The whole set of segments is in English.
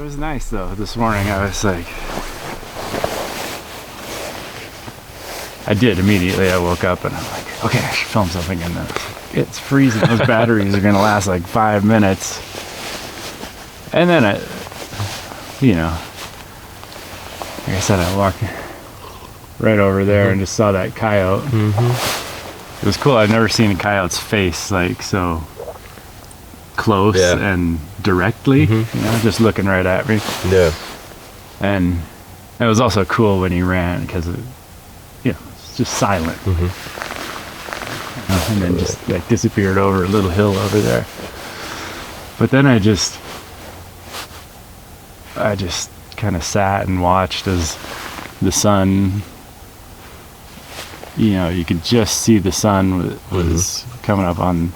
was nice though. This morning I was like, I did immediately. I woke up and I'm like, okay, I should film something in this. It's freezing. Those batteries are gonna last like 5 minutes. And then I, like I said, I walked right over there and just saw that coyote. It was cool. I've never seen a coyote's face like so close and directly, just looking right at me. Yeah. And it was also cool when he ran because it's just silent. And then just like disappeared over a little hill over there. But then I just kind of sat and watched as the sun, you could just see the sun was coming up on,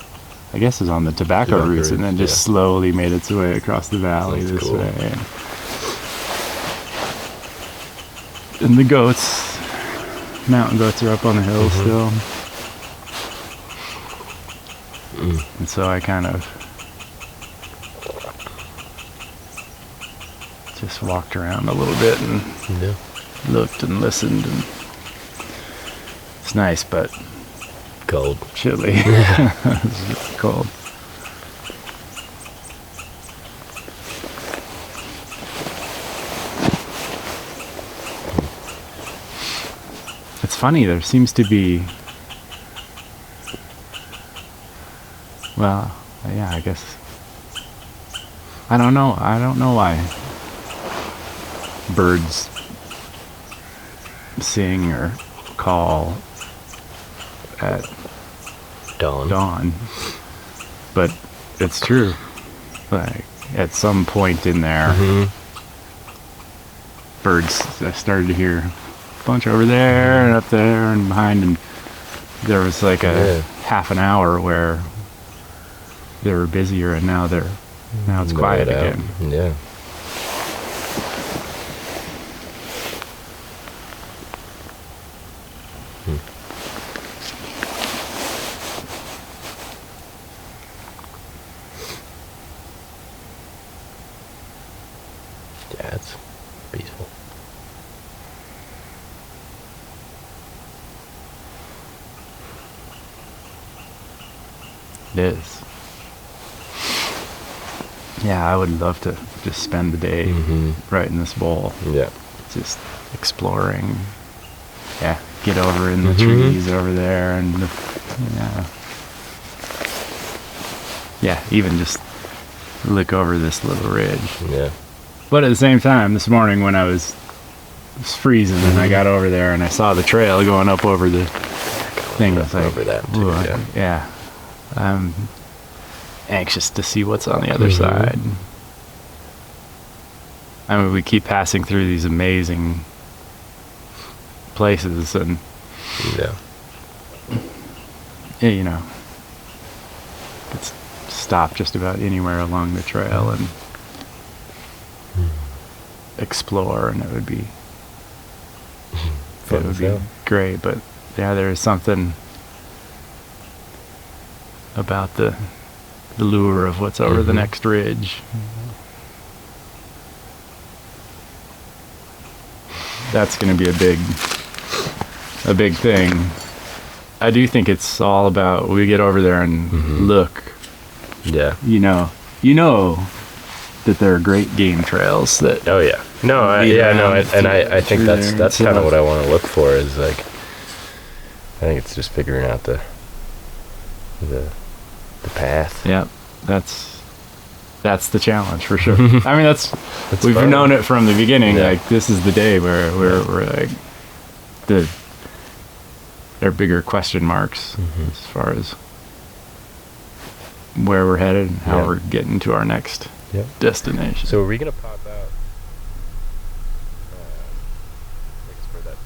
I guess is on the tobacco roots, and then just slowly made its way across the valley this way. And the goats, mountain goats are up on the hill still. And so I kind of just walked around a little bit and looked and listened, and it's nice, but cold, chilly. It's really cold. It's funny, there seems to be, well, yeah, I guess, I don't know why birds sing or call at dawn, but it's true. Like at some point in there, birds, I started to hear a bunch over there and up there and behind, and there was like a half an hour where they were busier, and now it's quiet again. Yeah. Yeah, it's peaceful. It is. Yeah, I would love to just spend the day right in this bowl. Yeah. Just exploring. Yeah, get over in the trees over there, and even just look over this little ridge. Yeah. But at the same time, this morning when it was freezing and I got over there and I saw the trail going up over the thing, I was like, over that too, yeah. I'm anxious to see what's on the other side. I mean, we keep passing through these amazing places, and it's stop just about anywhere along the trail and explore, and it would be great. But yeah, there is something about the lure of what's over the next ridge. That's going to be a big thing. I do think it's all about, we get over there and look. Yeah. You know that there are great game trails that. Oh yeah. No, I think that's kind of what I want to look for, is like, I think it's just figuring out the path. Yeah, that's the challenge for sure. I mean, we've fun. known it from the beginning. Yeah. Like, this is the day where we're like, there are bigger question marks as far as where we're headed and how we're getting to our next destination. So are we gonna pop out? For that.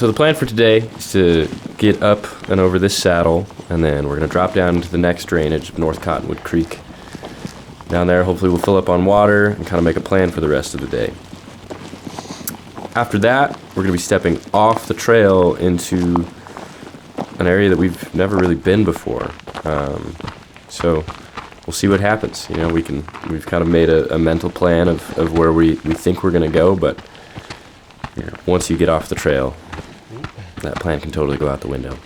So the plan for today is to get up and over this saddle, and then we're going to drop down into the next drainage of North Cottonwood Creek. Down there, hopefully we'll fill up on water and kind of make a plan for the rest of the day. After that, we're going to be stepping off the trail into an area that we've never really been before. So we'll see what happens. You know, we've kind of made a mental plan of where we think we're going to go, but you know, once you get off the trail, that plan can totally go out the window.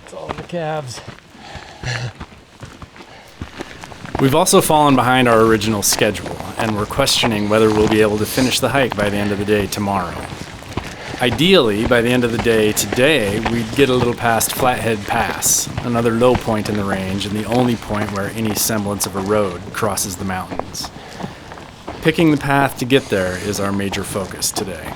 It's all in the calves. We've also fallen behind our original schedule, and we're questioning whether we'll be able to finish the hike by the end of the day tomorrow. Ideally, by the end of the day today, we'd get a little past Flathead Pass, another low point in the range and the only point where any semblance of a road crosses the mountains. Picking the path to get there is our major focus today.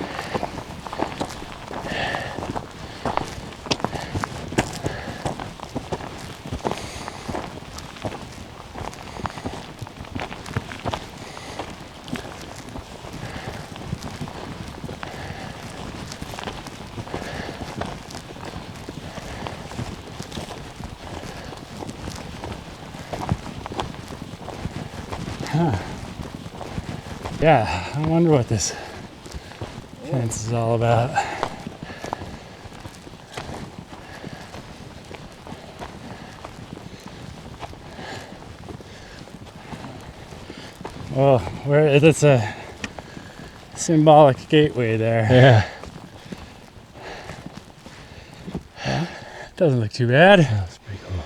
Yeah, I wonder what this fence is all about. Oh, that's a symbolic gateway there. Yeah. Doesn't look too bad. That's pretty cool.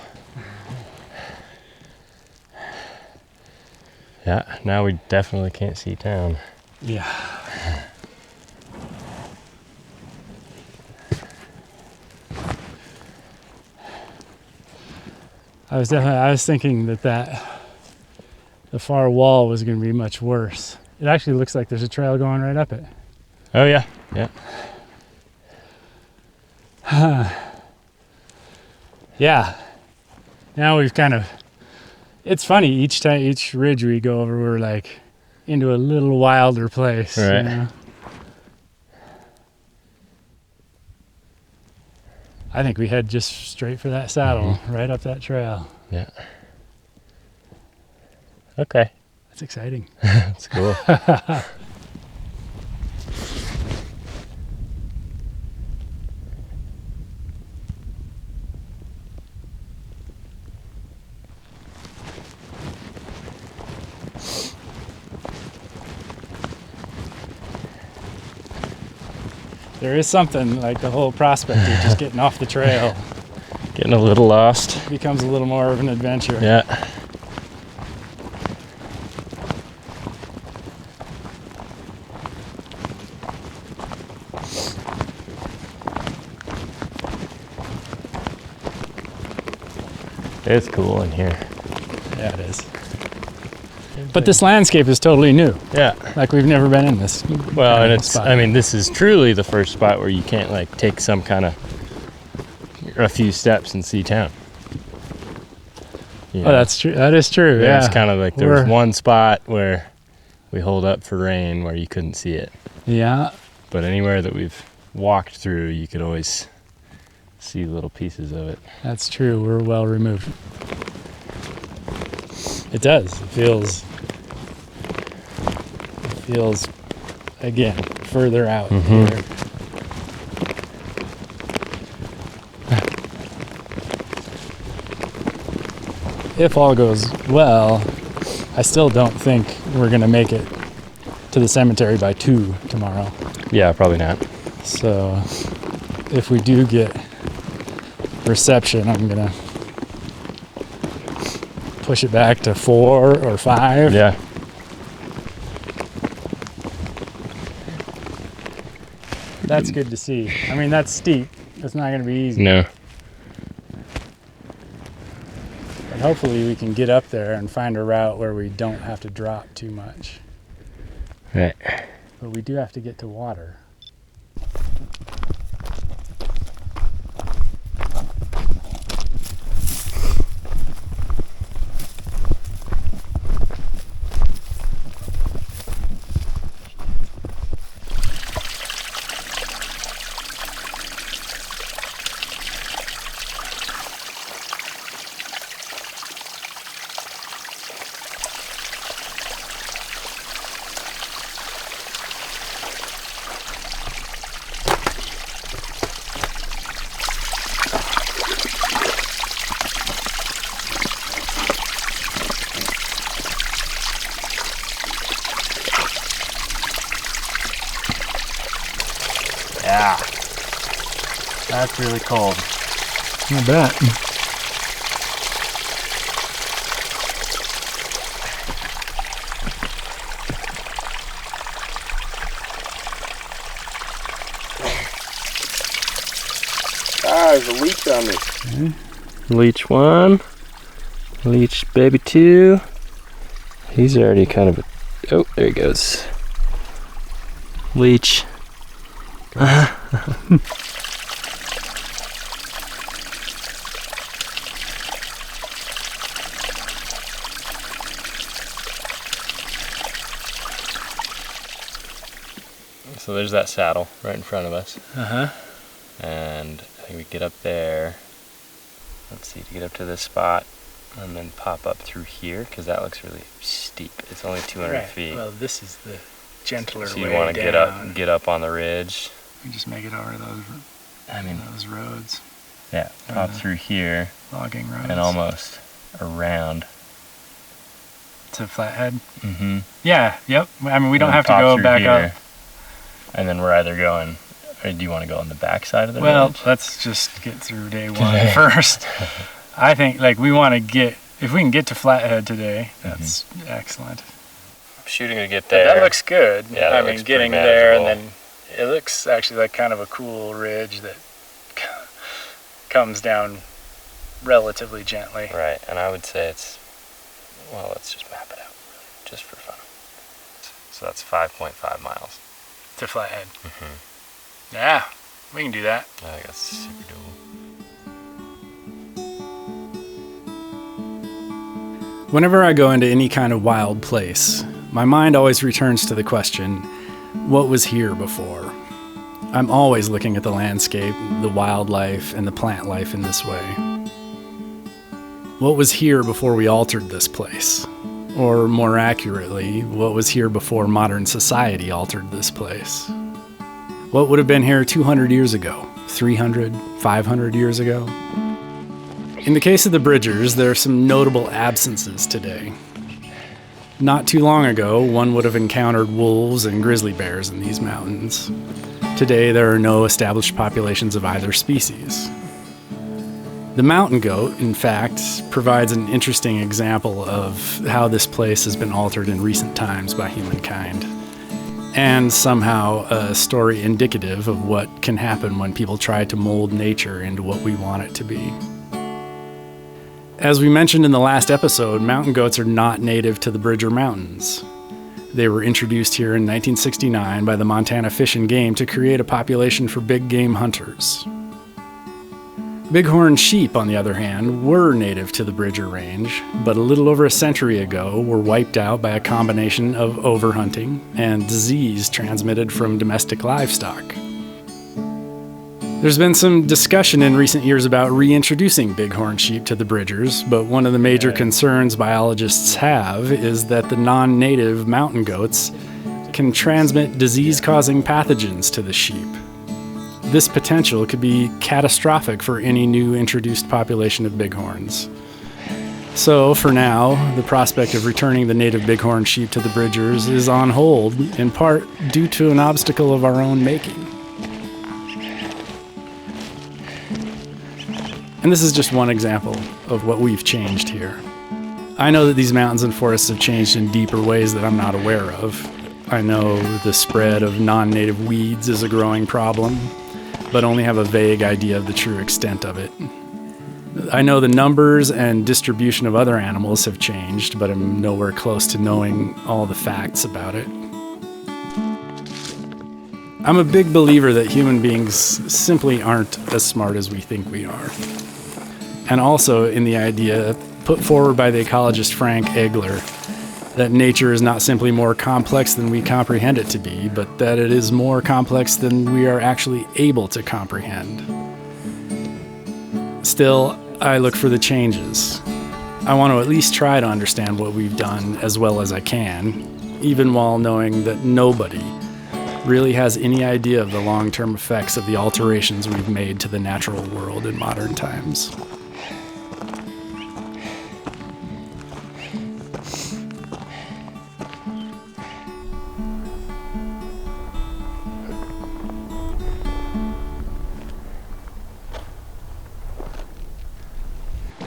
Yeah, now we definitely can't see town. Yeah. I was thinking that the far wall was going to be much worse. It actually looks like there's a trail going right up it. Oh yeah, yeah. Yeah. Now we've kind of, it's funny, each ridge we go over, we're like into a little wilder place. Right. You know? I think we head just straight for that saddle, right up that trail. Yeah. Okay. That's exciting. That's cool. There is something like the whole prospect of just getting off the trail Getting a little lost. becomes a little more of an adventure. Yeah. It's cool in here. Yeah, it is. But this landscape is totally new. Yeah. Like we've never been in this. Well, and it's, spot. I mean, this is truly the first spot where you can't like take some kind of a few steps and see town. You Oh, know? that's true. That is true. Yeah. It's kind of like there was one spot where we holed up for rain where you couldn't see it. Yeah. But anywhere that we've walked through, you could always see little pieces of it. That's true. We're well removed. It does. It feels again further out here. If all goes well, I still don't think we're gonna make it to the cemetery by 2 tomorrow. Yeah, probably not. So if we do get reception, I'm gonna push it back to 4 or 5. Yeah. That's good to see. I mean, that's steep. That's not gonna be easy. No. But hopefully we can get up there and find a route where we don't have to drop too much. Right. But we do have to get to water. That's really cold. I bet. Ah, there's a leech on me. Okay. Leech 1. Leech baby 2. He's already kind of oh, there he goes. Leech. So there's that saddle right in front of us. And I think we get up there. Let's see, to get up to this spot and then pop up through here, because that looks really steep. It's only 200 feet. Well, this is the gentler way So you want to get up on the ridge. We just make it over those roads. Yeah, pop through here Logging roads. and almost around. To Flathead? Mm-hmm. Yeah, yep. I mean, we don't And have to pop go through back here. up. And then we're either going, or do you want to go on the back side of the Well, ridge? let's just get through day one first. I think, like, we want to get, if we can get to Flathead today, that's excellent. Shooting to get there. That looks good. Yeah, that I looks mean, getting pretty there and manageable. then it looks actually like kind of a cool ridge that comes down relatively gently. Right, and I would say it's, well, let's just map it out, really, just for fun. So that's 5.5 miles. To Flathead. Yeah, we can do that. I think that's super doable. Whenever I go into any kind of wild place, my mind always returns to the question, what was here before? I'm always looking at the landscape, the wildlife, and the plant life in this way. What was here before we altered this place? Or more accurately, what was here before modern society altered this place? What would have been here 200 years ago? 300, 500 years ago? In the case of the Bridgers, there are some notable absences today. Not too long ago, one would have encountered wolves and grizzly bears in these mountains. Today, there are no established populations of either species. The mountain goat, in fact, provides an interesting example of how this place has been altered in recent times by humankind, and somehow a story indicative of what can happen when people try to mold nature into what we want it to be. As we mentioned in the last episode, mountain goats are not native to the Bridger Mountains. They were introduced here in 1969 by the Montana Fish and Game to create a population for big game hunters. Bighorn sheep, on the other hand, were native to the Bridger Range, but a little over a century ago were wiped out by a combination of overhunting and disease transmitted from domestic livestock. There's been some discussion in recent years about reintroducing bighorn sheep to the Bridgers, but one of the major concerns biologists have is that the non-native mountain goats can transmit disease-causing pathogens to the sheep. This potential could be catastrophic for any new introduced population of bighorns. So, for now, the prospect of returning the native bighorn sheep to the Bridgers is on hold, in part due to an obstacle of our own making. And this is just one example of what we've changed here. I know that these mountains and forests have changed in deeper ways that I'm not aware of. I know the spread of non-native weeds is a growing problem, but only have a vague idea of the true extent of it. I know the numbers and distribution of other animals have changed, but I'm nowhere close to knowing all the facts about it. I'm a big believer that human beings simply aren't as smart as we think we are. And also in the idea put forward by the ecologist Frank Egler that nature is not simply more complex than we comprehend it to be, but that it is more complex than we are actually able to comprehend. Still, I look for the changes. I want to at least try to understand what we've done as well as I can, even while knowing that nobody really has any idea of the long-term effects of the alterations we've made to the natural world in modern times.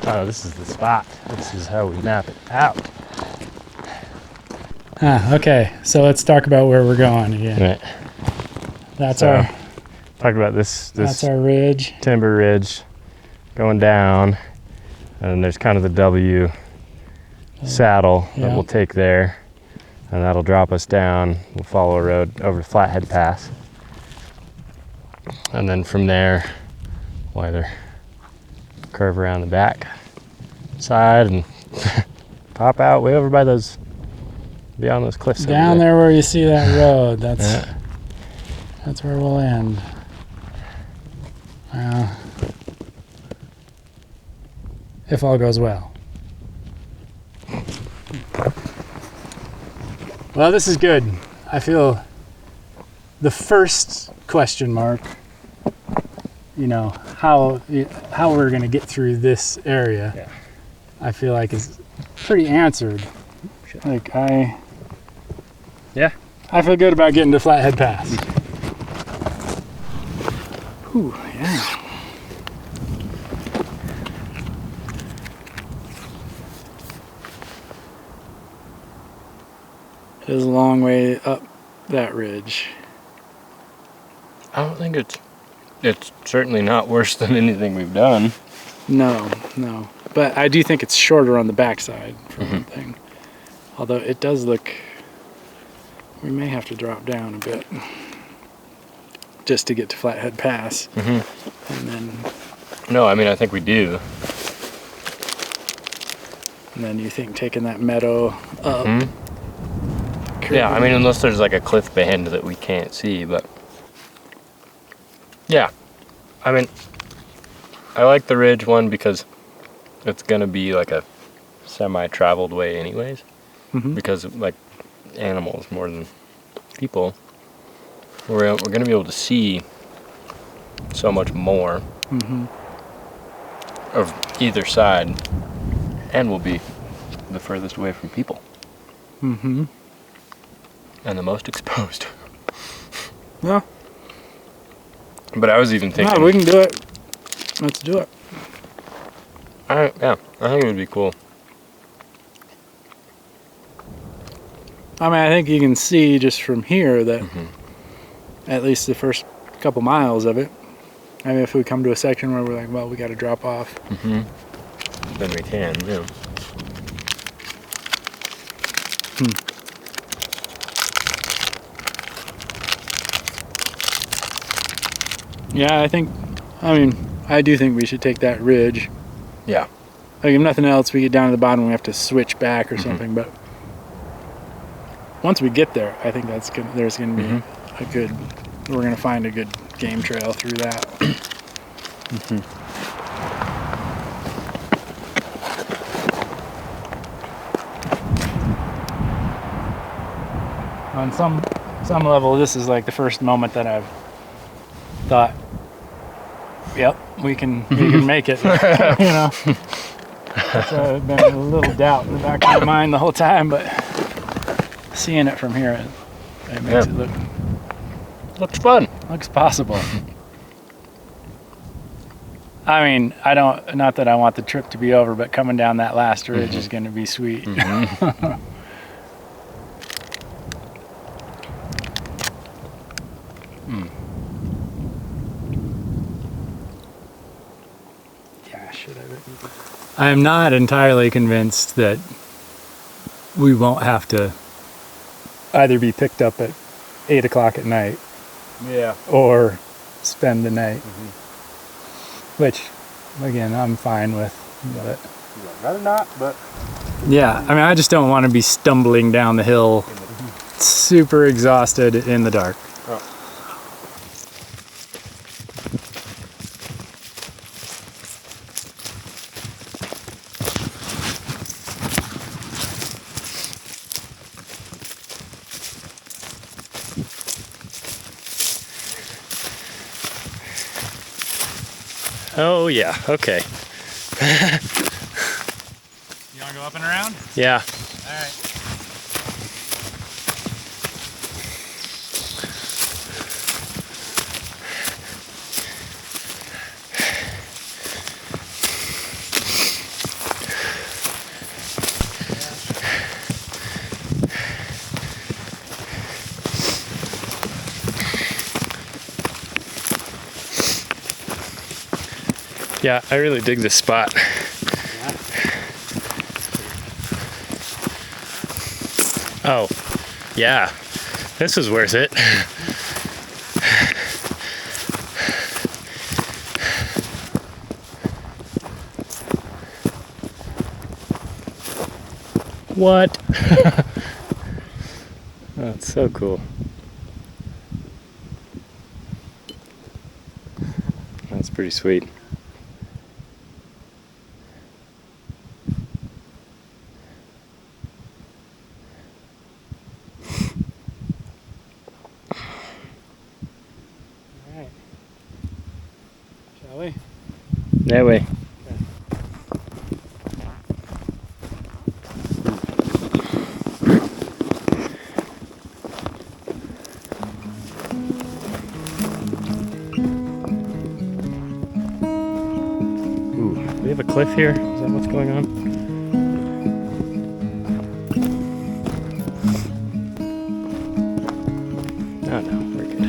Oh, this is the spot. This is how we map it out. Okay, so let's talk about where we're going again. Right. That's So, talk about this that's our ridge. timber ridge going down, and there's kind of the W saddle that Yeah. we'll take there, and that'll drop us down. We'll follow a road over Flathead Pass, and then from there we'll either curve around the back side and pop out way over by those, beyond those cliffs over Down there where you see that road, that's Yeah. that's where we'll end. Well, if all goes well. Well, this is good. I feel the first question mark, you know, how we're going to get through this area, Yeah. I feel like is pretty answered. Like Yeah. I feel good about getting to Flathead Pass. Ooh, yeah. It is a long way up that ridge. I don't think it's certainly not worse than anything we've done. No. But I do think it's shorter on the backside, for one thing. Although it does look... We may have to drop down a bit just to get to Flathead Pass. And then No, I mean, I think we do. you think taking that meadow up. Yeah, I mean, unless there's like a cliff bend that we can't see, but yeah, I mean, I like the ridge one because it's gonna be like a semi-traveled way anyways, because like animals more than people, we're gonna be able to see so much more of either side, and we'll be the furthest away from people. And the most exposed. Well, But I was even thinking, no, we can do it. Let's do it. I think it would be cool. I mean, I think you can see just from here that at least the first couple miles of it. I mean, if we come to a section where we're like, well, we got to drop off. Then we can, yeah. Yeah, I do think we should take that ridge. Yeah. Like, if nothing else, we get down to the bottom, we have to switch back or something. But once we get there, I think there's gonna be we're gonna find a good game trail through that. On some level, this is like the first moment that I've thought, yep, we can make it. You know, it's been a little doubt in the back of my mind the whole time, but seeing it from here, it makes it Looks fun. looks possible. I mean, not that I want the trip to be over, but coming down that last ridge is going to be sweet. I am not entirely convinced that we won't have to either be picked up at 8 o'clock at night Yeah. or spend the night. Which, again, I'm fine with. But I'd rather not, but yeah, I mean, I just don't want to be stumbling down the hill super exhausted in the dark. Oh yeah, okay. You want to go up and around? Yeah. All right. Yeah, I really dig this spot. Oh, yeah. This is worth it. What? That's so cool. That's pretty sweet. Alright. Shall we? That way. Ooh, do we have a cliff here? Is that what's going on? Oh no, we're good.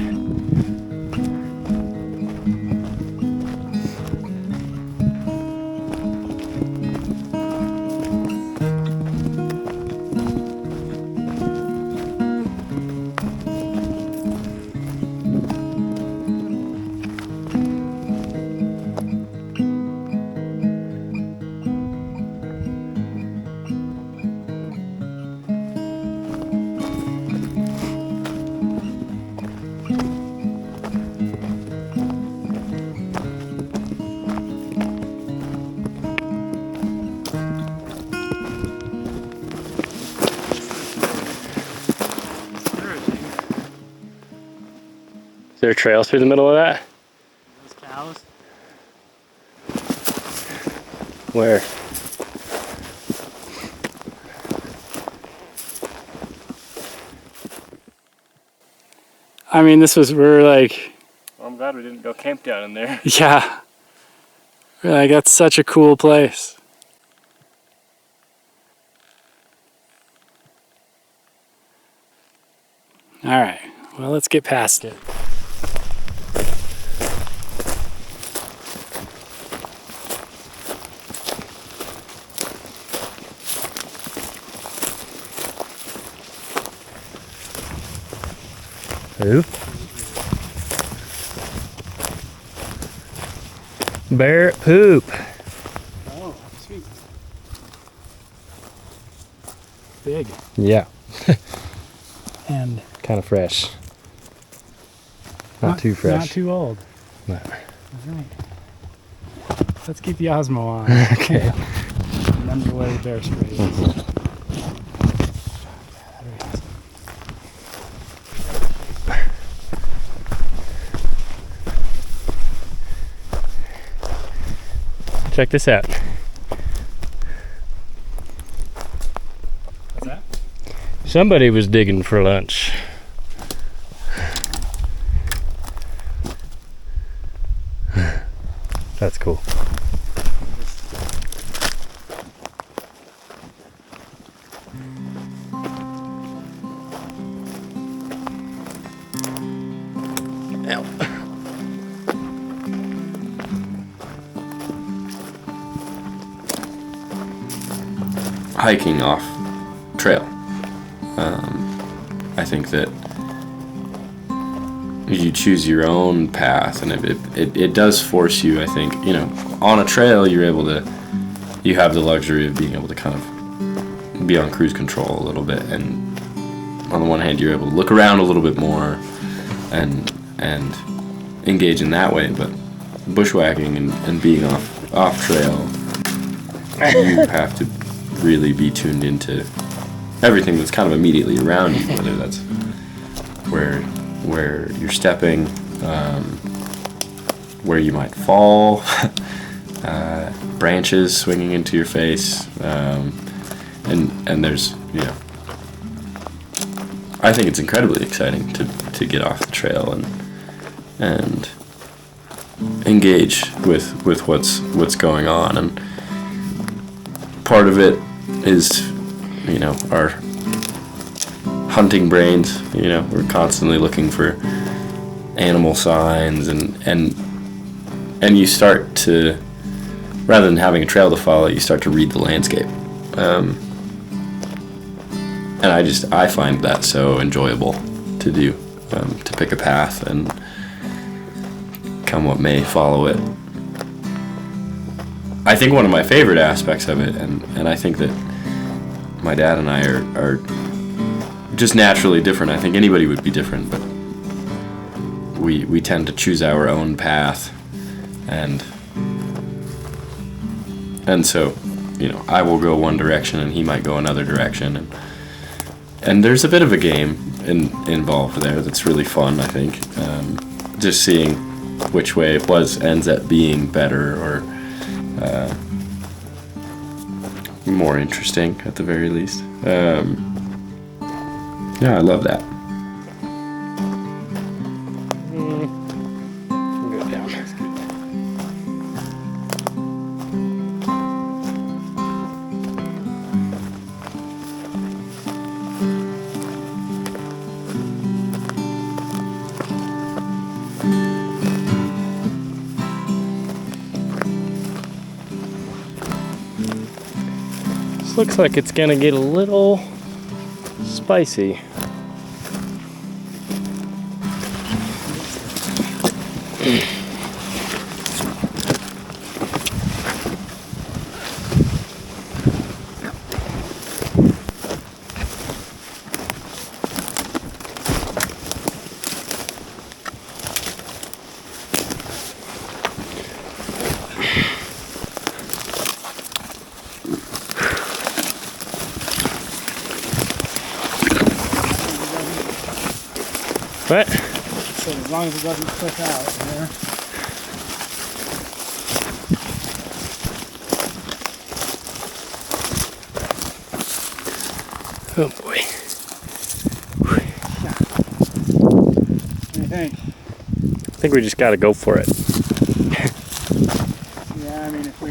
Is there a trail through the middle of that? Those cows. Where? I mean, we're like, Well, I'm glad we didn't go camp down in there. yeah. We're like, that's such a cool place. All right, well, let's get past it. Who? Bear poop. Oh, sweet. Big. Yeah, And kind of fresh. Not too fresh. Not too old. No. All right. Let's keep the Osmo on. Okay. And underway bear spray. Check this out. What's that? Somebody was digging for lunch. That's cool. Ow. Hiking off trail. I think that you choose your own path, and it does force you. I think, on a trail you have the luxury of being able to kind of be on cruise control a little bit, and on the one hand you're able to look around a little bit more and engage in that way, but bushwhacking and being off trail, you have to really be tuned into everything that's kind of immediately around you, whether that's where you're stepping, where you might fall, branches swinging into your face, and there's, I think it's incredibly exciting to get off the trail and engage with what's going on, and part of it is, our hunting brains. We're constantly looking for animal signs, and you start to rather than having a trail to follow, you start to read the landscape. And I find that so enjoyable to do, to pick a path and come what may, follow it. I think one of my favorite aspects of it, and I think that my dad and I are just naturally different. I think anybody would be different, but we tend to choose our own path, and so, you know, I will go one direction and he might go another direction, and there's a bit of a game involved there that's really fun, I think. Just seeing which way it ends up being better or more interesting at the very least. Yeah, I love that. Go down. This looks like it's gonna get a little spicy. What? So as long as it doesn't click out there. Oh boy. What do you think? I think we just gotta go for it. Yeah, I mean, if we...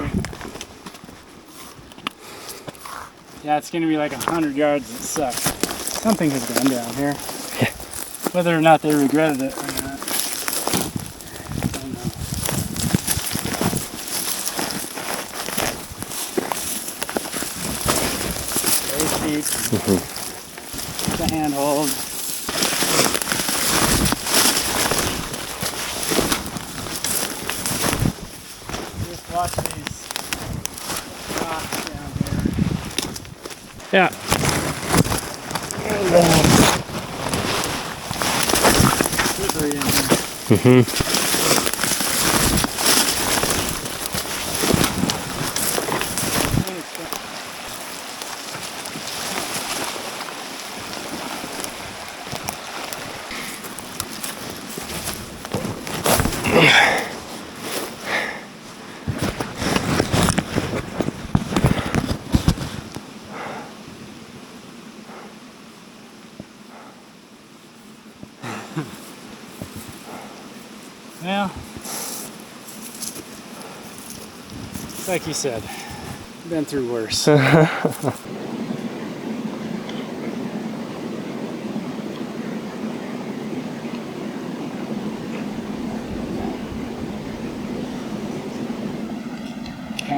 Yeah, it's going to be like 100 yards that sucks. Something has gone down here. Whether or not they regretted it or not. I don't know. Very steep. The handhold. Just watch these rocks down here. Yeah. Slippery in here. Mm-hmm. Well, it's like you said, been through worse. Kind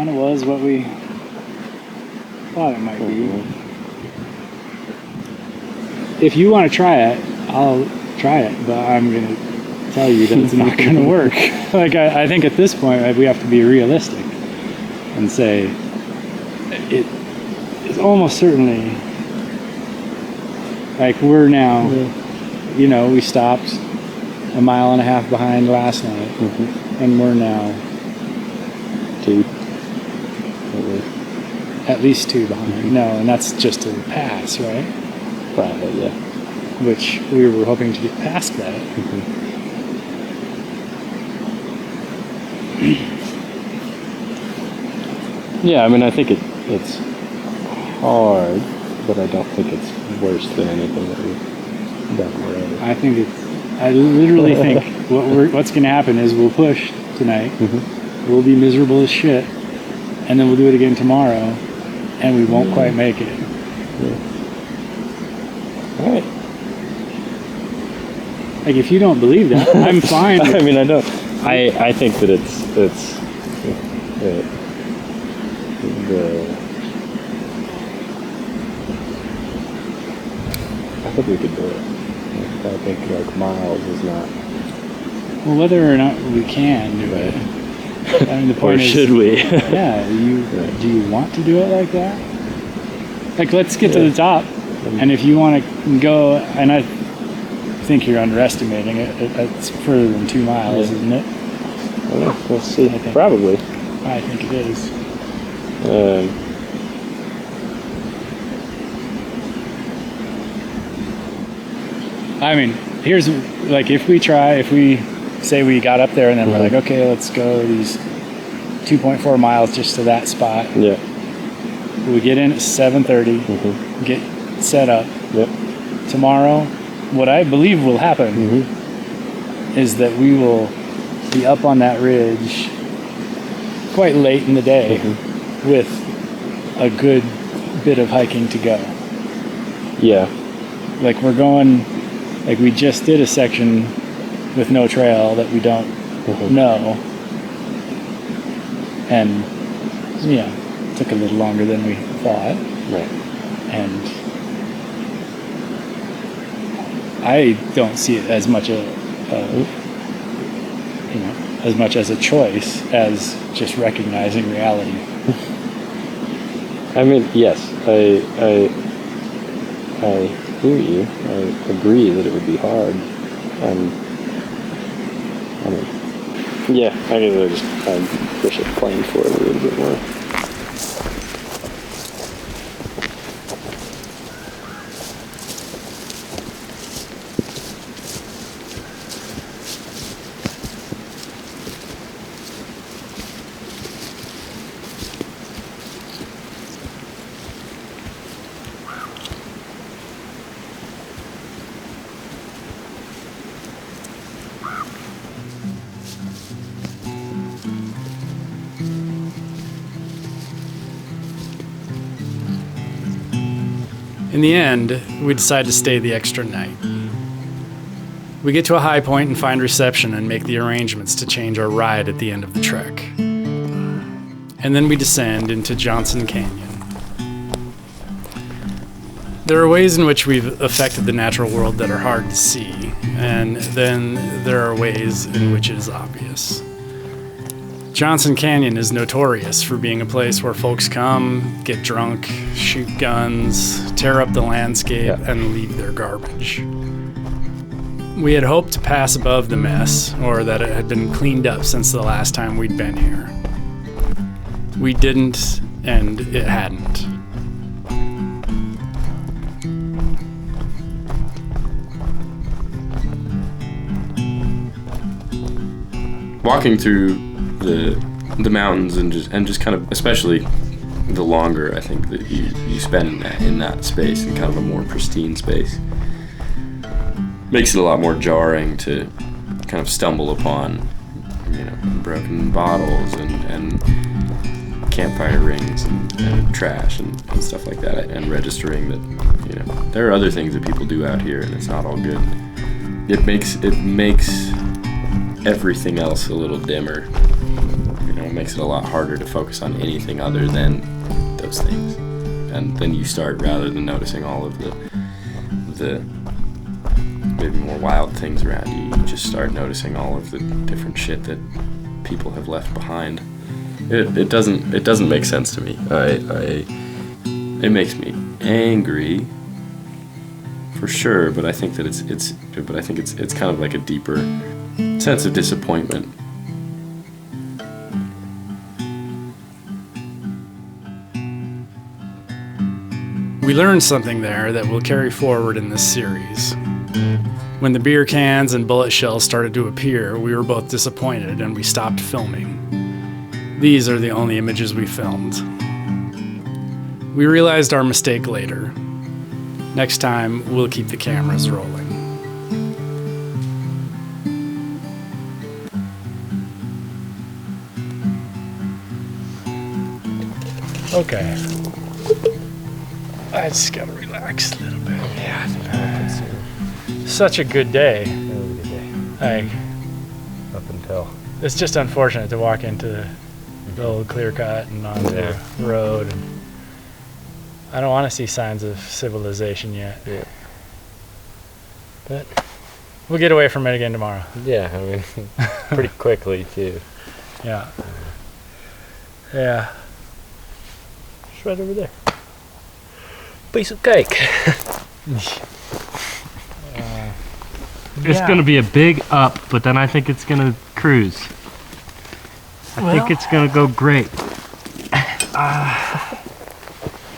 of was what we thought it might be. If you want to try it, I'll try it, but I'm gonna tell you that it's not gonna work. Like I think at this point we have to be realistic and say it is almost certainly like we're now, you know, we stopped a mile and a half behind last night, and we're now 2, at least 2 behind. No, and that's just to the pass, right? Probably, yeah. Which we were hoping to get past that. Yeah, I mean, I think it's hard, but I don't think it's worse than anything that we've done already. I literally think what's going to happen is we'll push tonight, we'll be miserable as shit, and then we'll do it again tomorrow, and we won't quite make it. All right. Like, if you don't believe that, I'm fine. I mean, I don't. I think that I think we could do it. I think like miles is not. Well, whether or not we can do it, I mean, the Or point is, should we? yeah, do you want to do it like that? Like, let's get to the top, and if you want to go, and I think you're underestimating it. It's further than 2 miles, isn't it? Well, we'll see. I think- Probably. I think it is. I mean, here's like if we say we got up there and then we're like, okay, let's go these 2.4 miles just to that spot. Yeah. We get in at 7:30, get set up. Yep. Tomorrow, what I believe will happen is that we will be up on that ridge quite late in the day with a good bit of hiking to go. Yeah. Like we're going, like we just did a section with no trail that we don't know. And, yeah, took a little longer than we thought. Right. And I don't see it as much as much as a choice as just recognizing reality. I mean, yes, I hear you. I agree that it would be hard. I mean, yeah, I guess I wish I planned for it a little bit more. In the end, we decide to stay the extra night. We get to a high point and find reception and make the arrangements to change our ride at the end of the trek. And then we descend into Johnson Canyon. There are ways in which we've affected the natural world that are hard to see, and then there are ways in which it is obvious. Johnson Canyon is notorious for being a place where folks come, get drunk, shoot guns, tear up the landscape, and leave their garbage. We had hoped to pass above the mess, or that it had been cleaned up since the last time we'd been here. We didn't, and it hadn't. Walking through the mountains and just kind of, especially the longer I think that you spend in that space, in kind of a more pristine space, makes it a lot more jarring to kind of stumble upon, broken bottles and campfire rings and trash and stuff like that, and registering that there are other things that people do out here and it's not all good. It makes everything else a little dimmer. It makes it a lot harder to focus on anything other than those things. And then you start, rather than noticing all of the maybe more wild things around you, you just start noticing all of the different shit that people have left behind. It doesn't make sense to me. It makes me angry for sure, but I think that it's kind of like a deeper sense of disappointment. We learned something there that we'll carry forward in this series. When the beer cans and bullet shells started to appear, we were both disappointed and we stopped filming. These are the only images we filmed. We realized our mistake later. Next time, we'll keep the cameras rolling. Okay. I just gotta relax a little bit. Yeah, I think I would Such a good day. It was a good day. Like, Up until. it's just unfortunate to walk into the old clear cut and on Yeah. the road. And I don't want to see signs of civilization yet. Yeah. But We'll get away from it again tomorrow. yeah, I mean, pretty quickly too. Yeah. Yeah. It's right over there. Piece of cake. It's Yeah. going to be a big up, but then I think it's going to cruise. I think it's going to go great.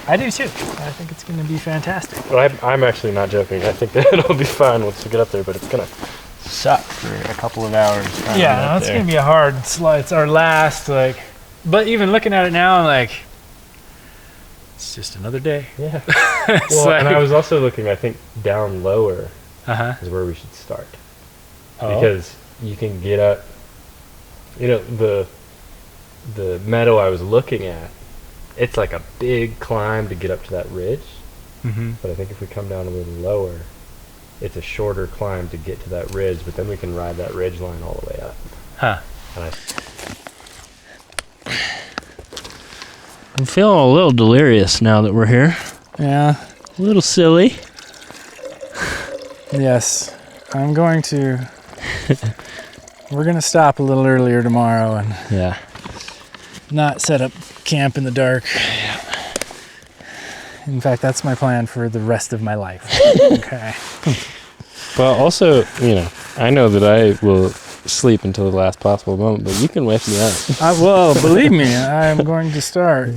I do too. I think it's going to be fantastic. Well, I'm actually not joking. I think that it'll be fine once we get up there, but it's gonna suck for a couple of hours. trying to get Yeah, up no, it's there. going to be a hard slide. It's our last, like, but even looking at it now, I'm like, it's just another day. Yeah. It's Well, and like- I was also looking. I think down lower Uh-huh. is where we should start Oh. because you can get up. You know the meadow I was looking at. It's like a big climb to get up to that ridge. Mm-hmm. But I think if we come down a little lower, it's a shorter climb to get to that ridge. But then we can ride that ridge line all the way up. Huh. And I'm feeling a little delirious now that we're here. Yeah. A little silly. Yes. I'm going to. We're going to stop a little earlier tomorrow and Yeah. not set up camp in the dark. In fact, that's my plan for the rest of my life. Okay. Well, also, I know that I will sleep until the last possible moment, but you can wake me up. Well, believe me, I'm going to start.